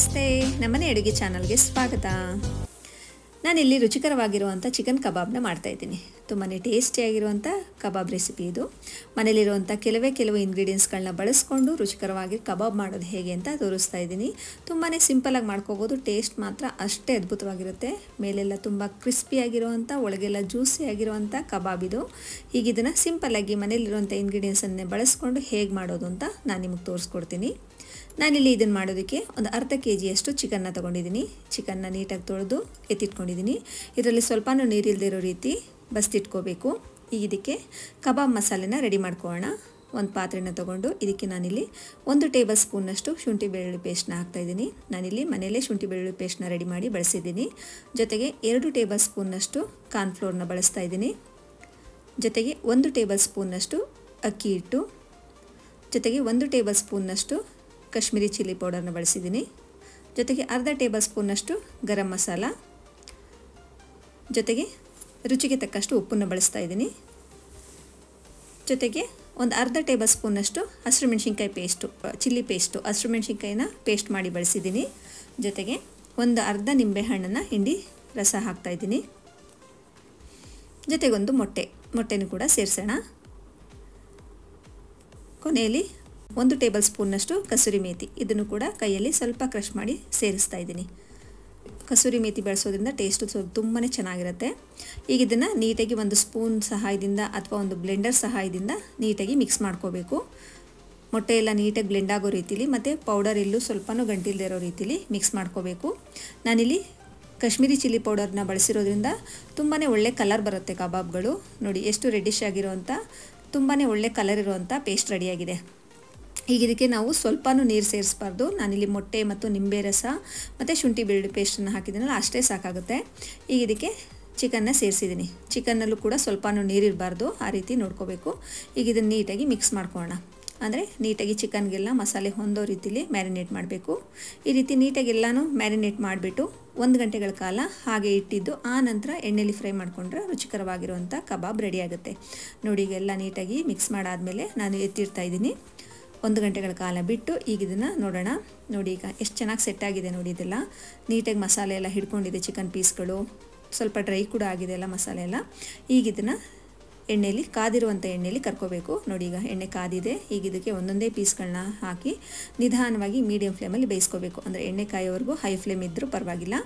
ನಮಸ್ತೆ ನಮ್ಮನೆ ಅಡುಗೆ ಚಾನಲ್ಗೆ ಸ್ವಾಗತ। ನಾನಿಲ್ಲಿ ರುಚಿಕರವಾಗಿರುವಂಥ ಚಿಕನ್ ಕಬಾಬ್ನ ಮಾಡ್ತಾ ಇದ್ದೀನಿ। ತುಂಬಾ ಟೇಸ್ಟಿಯಾಗಿರುವಂಥ ಕಬಾಬ್ ರೆಸಿಪಿ ಇದು। ಮನೆಯಲ್ಲಿರುವಂಥ ಕೆಲವು ಇಂಗ್ರೀಡಿಯೆಂಟ್ಸ್ಗಳನ್ನ ಬಳಸಿಕೊಂಡು ರುಚಿಕರವಾಗಿ ಕಬಾಬ್ ಮಾಡೋದು ಹೇಗೆ ಅಂತ ತೋರಿಸ್ತಾ ಇದ್ದೀನಿ। ತುಂಬಾ ಸಿಂಪಲ್ ಆಗಿ ಮಾಡ್ಕೋಬಹುದು, ಟೇಸ್ಟ್ ಮಾತ್ರ ಅಷ್ಟೇ ಅದ್ಭುತವಾಗಿರುತ್ತೆ। ಮೇಲೆಲ್ಲ ತುಂಬ ಕ್ರಿಸ್ಪಿಯಾಗಿರುವಂಥ, ಒಳಗೆಲ್ಲ ಜ್ಯೂಸಿ ಆಗಿರುವಂಥ ಕಬಾಬ್ ಇದು। ಈಗ ಇದನ್ನು ಸಿಂಪಲ್ ಆಗಿ ಮನೆಯಲ್ಲಿರುವಂಥ ಇಂಗ್ರೀಡಿಯೆಂಟ್ಸ್ ಅನ್ನೇ ಬಳಸಿಕೊಂಡು ಹೇಗೆ ಮಾಡೋದು ಅಂತ ನಾನು ನಿಮಗೆ ತೋರಿಸ್ಕೊಡ್ತೀನಿ। ನಾನಿಲ್ಲಿ ಇದನ್ನು ಮಾಡೋದಕ್ಕೆ ಒಂದು ಅರ್ಧ ಕೆಜಿಯಷ್ಟು ಚಿಕನ್ನ ತಗೊಂಡಿದ್ದೀನಿ। ಚಿಕನ್ನ ನೀಟಾಗಿ ತೊಳೆದು ಎತ್ತಿಟ್ಕೊಂಡಿದ್ದೀನಿ। ಇದರಲ್ಲಿ ಸ್ವಲ್ಪನೂ ನೀರಿಲ್ಲದೆ ಇರೋ ರೀತಿ ಬಸ್ತಿಟ್ಕೋಬೇಕು। ಈಗ ಇದಕ್ಕೆ ಕಬಾಬ್ ಮಸಾಲೆನ ರೆಡಿ ಮಾಡ್ಕೊಳ್ಳೋಣ। ಒಂದು ಪಾತ್ರೆನ ತೊಗೊಂಡು ಇದಕ್ಕೆ ನಾನಿಲ್ಲಿ 1 ಟೇಬಲ್ ಸ್ಪೂನ್ನಷ್ಟು ಶುಂಠಿ ಬೆಳ್ಳುಳ್ಳಿ ಪೇಸ್ಟ್ನ ಹಾಕ್ತಾಯಿದ್ದೀನಿ। ನಾನಿಲ್ಲಿ ಮನೆಯಲ್ಲೇ ಶುಂಠಿ ಬೆಳ್ಳುಳ್ಳಿ ಪೇಸ್ಟ್ನ ರೆಡಿ ಮಾಡಿ ಬಳಸಿದ್ದೀನಿ। ಜೊತೆಗೆ 2 ಟೇಬಲ್ ಸ್ಪೂನ್ನಷ್ಟು ಕಾರ್ನ್ಫ್ಲೋರ್ನ ಬಳಸ್ತಾ ಇದ್ದೀನಿ। ಜೊತೆಗೆ 1 ಟೇಬಲ್ ಸ್ಪೂನ್ನಷ್ಟು ಅಕ್ಕಿ ಹಿಟ್ಟು, ಜೊತೆಗೆ 1 ಟೇಬಲ್ ಸ್ಪೂನ್ನಷ್ಟು ಕಾಶ್ಮೀರಿ ಚಿಲ್ಲಿ ಪೌಡರ್ನ ಬಳಸಿದ್ದೀನಿ। ಜೊತೆಗೆ ಅರ್ಧ ಟೇಬಲ್ ಸ್ಪೂನ್ನಷ್ಟು ಗರಂ ಮಸಾಲ, ಜೊತೆಗೆ ರುಚಿಗೆ ತಕ್ಕಷ್ಟು ಉಪ್ಪನ್ನು ಬಳಸ್ತಾ ಇದ್ದೀನಿ। ಜೊತೆಗೆ ಒಂದು ಅರ್ಧ ಟೇಬಲ್ ಸ್ಪೂನ್ನಷ್ಟು ಹಸಿರು ಮೆಣಸಿನ್ಕಾಯಿ ಪೇಸ್ಟು, ಚಿಲ್ಲಿ ಪೇಸ್ಟು, ಹಸಿರು ಮೆಣಸಿನ್ಕಾಯಿನ ಪೇಸ್ಟ್ ಮಾಡಿ ಬಳಸಿದ್ದೀನಿ। ಜೊತೆಗೆ ಒಂದು ಅರ್ಧ ನಿಂಬೆಹಣ್ಣನ್ನು ಹಿಂಡಿ ರಸ ಹಾಕ್ತಾಯಿದ್ದೀನಿ। ಜೊತೆಗೊಂದು ಮೊಟ್ಟೆನೂ ಕೂಡ ಸೇರಿಸೋಣ। ಕೊನೆಯಲ್ಲಿ 1 ಟೇಬಲ್ ಸ್ಪೂನ್ನಷ್ಟು ಕಸೂರಿ ಮೇಥಿ, ಇದನ್ನು ಕೂಡ ಕೈಯಲ್ಲಿ ಸ್ವಲ್ಪ ಕ್ರಷ್ ಮಾಡಿ ಸೇರಿಸ್ತಾ ಇದ್ದೀನಿ। ಕಸೂರಿ ಮೇಥಿ ಬಳಸೋದ್ರಿಂದ ಟೇಸ್ಟು ತುಂಬಾ ಚೆನ್ನಾಗಿರುತ್ತೆ। ಈಗ ಇದನ್ನು ನೀಟಾಗಿ ಒಂದು ಸ್ಪೂನ್ ಸಹಾಯದಿಂದ ಅಥವಾ ಒಂದು ಬ್ಲೆಂಡರ್ ಸಹಾಯದಿಂದ ನೀಟಾಗಿ ಮಿಕ್ಸ್ ಮಾಡ್ಕೋಬೇಕು। ಮೊಟ್ಟೆ ಎಲ್ಲ ನೀಟಾಗಿ ಬ್ಲೆಂಡ್ ಆಗೋ ರೀತಿಲಿ ಮತ್ತು ಪೌಡರ್ ಎಲ್ಲೂ ಸ್ವಲ್ಪನೂ ಗಂಟಿಲ್ಲದೆ ಇರೋ ರೀತಿಲಿ ಮಿಕ್ಸ್ ಮಾಡ್ಕೋಬೇಕು। ನಾನಿಲ್ಲಿ ಕಾಶ್ಮೀರಿ ಚಿಲ್ಲಿ ಪೌಡರ್ನ ಬಳಸಿರೋದ್ರಿಂದ ತುಂಬಾ ಒಳ್ಳೆ ಕಲರ್ ಬರುತ್ತೆ ಕಬಾಬ್ಗಳು। ನೋಡಿ ಎಷ್ಟು ರೆಡ್ಡಿಶ್ ಆಗಿರೋವಂಥ ತುಂಬಾ ಒಳ್ಳೆ ಕಲರ್ ಇರುವಂಥ ಪೇಸ್ಟ್ ರೆಡಿಯಾಗಿದೆ। ಈಗ ಇದಕ್ಕೆ ನಾವು ಸ್ವಲ್ಪನೂ ನೀರು ಸೇರಿಸಬಾರ್ದು। ನಾನಿಲ್ಲಿ ಮೊಟ್ಟೆ ಮತ್ತು ನಿಂಬೆ ರಸ ಮತ್ತು ಶುಂಠಿ ಬೆಳ್ಳುಳ್ಳಿ ಪೇಸ್ಟನ್ನು ಹಾಕಿದ್ದೀನಲ್ಲ ಅಷ್ಟೇ ಸಾಕಾಗುತ್ತೆ। ಈಗ ಇದಕ್ಕೆ ಚಿಕನ್ನ ಸೇರಿಸಿದ್ದೀನಿ। ಚಿಕನ್ನಲ್ಲೂ ಕೂಡ ಸ್ವಲ್ಪನೂ ನೀರಿರಬಾರ್ದು, ಆ ರೀತಿ ನೋಡ್ಕೋಬೇಕು। ಈಗ ಇದನ್ನು ನೀಟಾಗಿ ಮಿಕ್ಸ್ ಮಾಡ್ಕೊಳ್ಳೋಣ। ಅಂದರೆ ನೀಟಾಗಿ ಚಿಕನ್ಗೆಲ್ಲ ಮಸಾಲೆ ಹೊಂದೋ ರೀತಿಲಿ ಮ್ಯಾರಿನೇಟ್ ಮಾಡಬೇಕು। ಈ ರೀತಿ ನೀಟಾಗಿ ಎಲ್ಲನೂ ಮ್ಯಾರಿನೇಟ್ ಮಾಡಿಬಿಟ್ಟು 1 ಗಂಟೆಗಳ ಕಾಲ ಹಾಗೆ ಇಟ್ಟಿದ್ದು ಆ ನಂತರ ಎಣ್ಣೆಲಿ ಫ್ರೈ ಮಾಡಿಕೊಂಡ್ರೆ ರುಚಿಕರವಾಗಿರುವಂಥ ಕಬಾಬ್ ರೆಡಿ ಆಗುತ್ತೆ। ನೋಡಿ ಈಗೆಲ್ಲ ನೀಟಾಗಿ ಮಿಕ್ಸ್ ಮಾಡಾದಮೇಲೆ ನಾನು ಎತ್ತಿಡ್ತಾ ಇದ್ದೀನಿ। 1 ಗಂಟೆಗಳ ಕಾಲ ಬಿಟ್ಟು ಈಗ ಇದನ್ನು ನೋಡೋಣ। ನೋಡಿ ಈಗ ಎಷ್ಟು ಚೆನ್ನಾಗಿ ಸೆಟ್ ಆಗಿದೆ ನೋಡಿ, ಇದೆಲ್ಲ ನೀಟಾಗಿ ಮಸಾಲೆ ಎಲ್ಲ ಹಿಡ್ಕೊಂಡಿದೆ, ಚಿಕನ್ ಪೀಸ್ಗಳು ಸ್ವಲ್ಪ ಡ್ರೈ ಕೂಡ ಆಗಿದೆ ಎಲ್ಲ ಮಸಾಲೆ ಎಲ್ಲ। ಈಗ ಇದನ್ನು ಎಣ್ಣೆಯಲ್ಲಿ ಕಾದಿರುವಂಥ ಎಣ್ಣೆಯಲ್ಲಿ ಕರ್ಕೋಬೇಕು। ನೋಡಿ ಈಗ ಎಣ್ಣೆ ಕಾದಿದೆ। ಈಗ ಇದಕ್ಕೆ ಒಂದೊಂದೇ ಪೀಸ್ಗಳನ್ನ ಹಾಕಿ ನಿಧಾನವಾಗಿ ಮೀಡಿಯಂ ಫ್ಲೇಮಲ್ಲಿ ಬೇಯಿಸ್ಕೋಬೇಕು। ಅಂದರೆ ಎಣ್ಣೆ ಕಾಯೋವರೆಗೂ ಹೈ ಫ್ಲೇಮ್ ಇದ್ದರೂ ಪರವಾಗಿಲ್ಲ।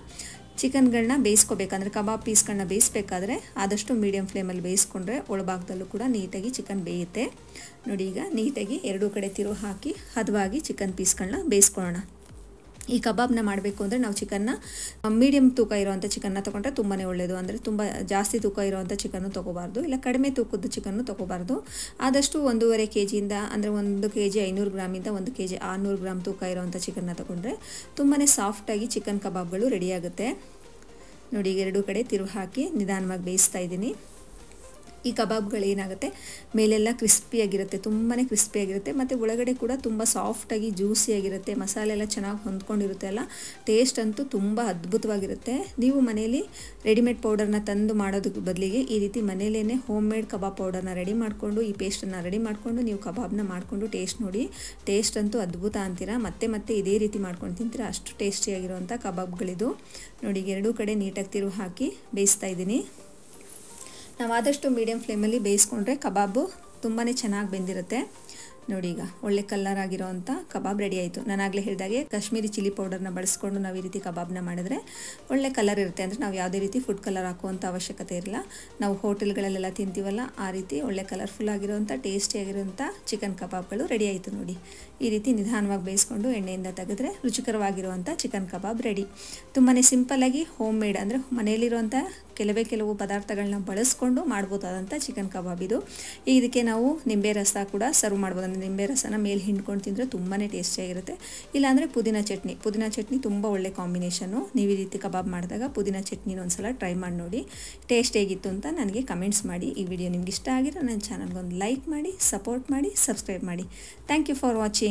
ಚಿಕನ್ಗಳನ್ನ ಬೇಯಿಸ್ಕೋಬೇಕಂದ್ರೆ ಕಬಾಬ್ ಪೀಸ್ಗಳನ್ನ ಬೇಯಿಸ್ಬೇಕಾದ್ರೆ ಆದಷ್ಟು ಮೀಡಿಯಂ ಫ್ಲೇಮಲ್ಲಿ ಬೇಯಿಸ್ಕೊಂಡ್ರೆ ಒಳಭಾಗದಲ್ಲೂ ಕೂಡ ನೀಟಾಗಿ ಚಿಕನ್ ಬೇಯುತ್ತೆ। ನೋಡಿ ಈಗ ನೀಟಾಗಿ 2 ಕಡೆ ತಿರು ಹಾಕಿ ಹದವಾಗಿ ಚಿಕನ್ ಪೀಸ್ಗಳನ್ನ ಬೇಯಿಸ್ಕೊಳ್ಳೋಣ। ಈ ಕಬಾಬ್ನ ಮಾಡಬೇಕು ಅಂದರೆ ನಾವು ಚಿಕನ್ನ ಮೀಡಿಯಮ್ ತೂಕ ಇರೋವಂಥ ಚಿಕನ್ನ ತೊಗೊಂಡ್ರೆ ತುಂಬಾ ಒಳ್ಳೆಯದು। ಅಂದರೆ ತುಂಬ ಜಾಸ್ತಿ ತೂಕ ಇರೋವಂಥ ಚಿಕನ್ನು ತೊಗೋಬಾರ್ದು, ಇಲ್ಲ ಕಡಿಮೆ ತೂಕದ ಚಿಕನ್ನು ತೊಗೋಬಾರ್ದು। ಆದಷ್ಟು 1.5 kg ಅಂದರೆ 1 kg 500 ಗ್ರಾಮಿಂದ 1 kg 600 ಗ್ರಾಮ್ ತೂಕ ಇರೋವಂಥ ಚಿಕನ್ನ ತೊಗೊಂಡ್ರೆ ತುಂಬಾ ಸಾಫ್ಟಾಗಿ ಚಿಕನ್ ಕಬಾಬ್ಗಳು ರೆಡಿಯಾಗುತ್ತೆ। ನೋಡಿ 2 ಕಡೆ ತಿರು ಹಾಕಿ ನಿಧಾನವಾಗಿ ಬೇಯಿಸ್ತಾ ಇದ್ದೀನಿ। ಈ ಕಬಾಬ್ಗಳು ಏನಾಗುತ್ತೆ ಮೇಲೆಲ್ಲ ಕ್ರಿಸ್ಪಿಯಾಗಿರುತ್ತೆ, ತುಂಬಾ ಕ್ರಿಸ್ಪಿಯಾಗಿರುತ್ತೆ ಮತ್ತು ಒಳಗಡೆ ಕೂಡ ತುಂಬ ಸಾಫ್ಟಾಗಿ ಜ್ಯೂಸಿಯಾಗಿರುತ್ತೆ, ಮಸಾಲೆ ಎಲ್ಲ ಚೆನ್ನಾಗಿ ಹೊಂದ್ಕೊಂಡಿರುತ್ತೆ ಅಲ್ಲ, ಟೇಸ್ಟ್ ಅಂತೂ ತುಂಬ ಅದ್ಭುತವಾಗಿರುತ್ತೆ। ನೀವು ಮನೆಯಲ್ಲಿ ರೆಡಿಮೇಡ್ ಪೌಡರ್ನ ತಂದು ಮಾಡೋದಕ್ಕೆ ಬದಲಿಗೆ ಈ ರೀತಿ ಮನೆಯಲ್ಲೇ ಹೋಮ್ ಮೇಡ್ ಕಬಾಬ್ ಪೌಡರ್ನ ರೆಡಿ ಮಾಡಿಕೊಂಡು ಈ ಪೇಸ್ಟನ್ನು ರೆಡಿ ಮಾಡಿಕೊಂಡು ನೀವು ಕಬಾಬ್ನ ಮಾಡಿಕೊಂಡು ಟೇಸ್ಟ್ ನೋಡಿ, ಟೇಸ್ಟ್ ಅಂತೂ ಅದ್ಭುತ ಅಂತೀರಾ। ಮತ್ತೆ ಇದೇ ರೀತಿ ಮಾಡ್ಕೊಂಡು ತಿಂತೀರಾ, ಅಷ್ಟು ಟೇಸ್ಟಿಯಾಗಿರುವಂಥ ಕಬಾಬ್ಗಳಿದು। ನೋಡಿ 2 ಕಡೆ ನೀಟಾಗಿ ತಿರು ಹಾಕಿ ಬೇಯಿಸ್ತಾ ಇದ್ದೀನಿ। ನಾವು ಆದಷ್ಟು ಮೀಡಿಯಂ ಫ್ಲೇಮಲ್ಲಿ ಬೇಯಿಸ್ಕೊಂಡ್ರೆ ಕಬಾಬು ತುಂಬಾ ಚೆನ್ನಾಗಿ ಬೆಂದಿರುತ್ತೆ। ನೋಡಿ ಈಗ ಒಳ್ಳೆ ಕಲರ್ ಆಗಿರೋವಂಥ ಕಬಾಬ್ ರೆಡಿ ಆಯಿತು। ನಾನಾಗಲೇ ಹೇಳಿದಾಗೆ ಕಾಶ್ಮೀರಿ ಚಿಲ್ಲಿ ಪೌಡರ್ನ ಬಳಸ್ಕೊಂಡು ನಾವು ಈ ರೀತಿ ಕಬಾಬ್ನ ಮಾಡಿದ್ರೆ ಒಳ್ಳೆ ಕಲರ್ ಇರುತ್ತೆ। ಅಂದರೆ ನಾವು ಯಾವುದೇ ರೀತಿ ಫುಡ್ ಕಲರ್ ಹಾಕುವಂಥ ಅವಶ್ಯಕತೆ ಇರಲ್ಲ। ನಾವು ಹೋಟೆಲ್ಗಳಲ್ಲೆಲ್ಲ ತಿಂತೀವಲ್ಲ ಆ ರೀತಿ ಒಳ್ಳೆ ಕಲರ್ಫುಲ್ ಆಗಿರೋವಂಥ ಟೇಸ್ಟಿಯಾಗಿರೋವಂಥ ಚಿಕನ್ ಕಬಾಬ್ಗಳು ರೆಡಿ ಆಯಿತು। ನೋಡಿ ಈ ರೀತಿ ನಿಧಾನವಾಗಿ ಬೇಯಿಸ್ಕೊಂಡು ಎಣ್ಣೆಯಿಂದ ತೆಗೆದ್ರೆ ರುಚಿಕರವಾಗಿರುವಂಥ ಚಿಕನ್ ಕಬಾಬ್ ರೆಡಿ। ತುಂಬಾ ಸಿಂಪಲ್ಲಾಗಿ ಹೋಮ್ ಮೇಡ್ ಅಂದರೆ ಮನೆಯಲ್ಲಿರುವಂಥ ಕೆಲವು ಪದಾರ್ಥಗಳನ್ನ ಬಳಸ್ಕೊಂಡು ಮಾಡ್ಬೋದಾದಂಥ ಚಿಕನ್ ಕಬಾಬ್ ಇದು। ಇದಕ್ಕೆ ನಾವು ನಿಂಬೆ ರಸ ಕೂಡ ಸರ್ವ್ ಮಾಡ್ಬೋದು। ಅಂದರೆ ನಿಂಬೆ ರಸನ ಮೇಲೆ ಹಿಂಡ್ಕೊಂಡು ತಿಂದರೆ ತುಂಬಾ ಟೇಸ್ಟಿಯಾಗಿರುತ್ತೆ। ಇಲ್ಲಾಂದರೆ ಪುದೀನ ಚಟ್ನಿ ತುಂಬ ಒಳ್ಳೆ ಕಾಂಬಿನೇಷನ್ನು। ನೀವು ಈ ರೀತಿ ಕಬಾಬ್ ಮಾಡಿದಾಗ ಪುದೀನ ಚಟ್ನಿನ ಒಂದ್ಸಲ ಟ್ರೈ ಮಾಡಿ ನೋಡಿ, ಟೇಸ್ಟ್ ಹೇಗಿತ್ತು ಅಂತ ನನಗೆ ಕಮೆಂಟ್ಸ್ ಮಾಡಿ। ಈ ವಿಡಿಯೋ ನಿಮ್ಗೆ ಇಷ್ಟ ಆಗಿರೋ ನನ್ನ ಚಾನಲ್ಗೊಂದು ಲೈಕ್ ಮಾಡಿ, ಸಪೋರ್ಟ್ ಮಾಡಿ, ಸಬ್ಸ್ಕ್ರೈಬ್ ಮಾಡಿ। Thank you for watching.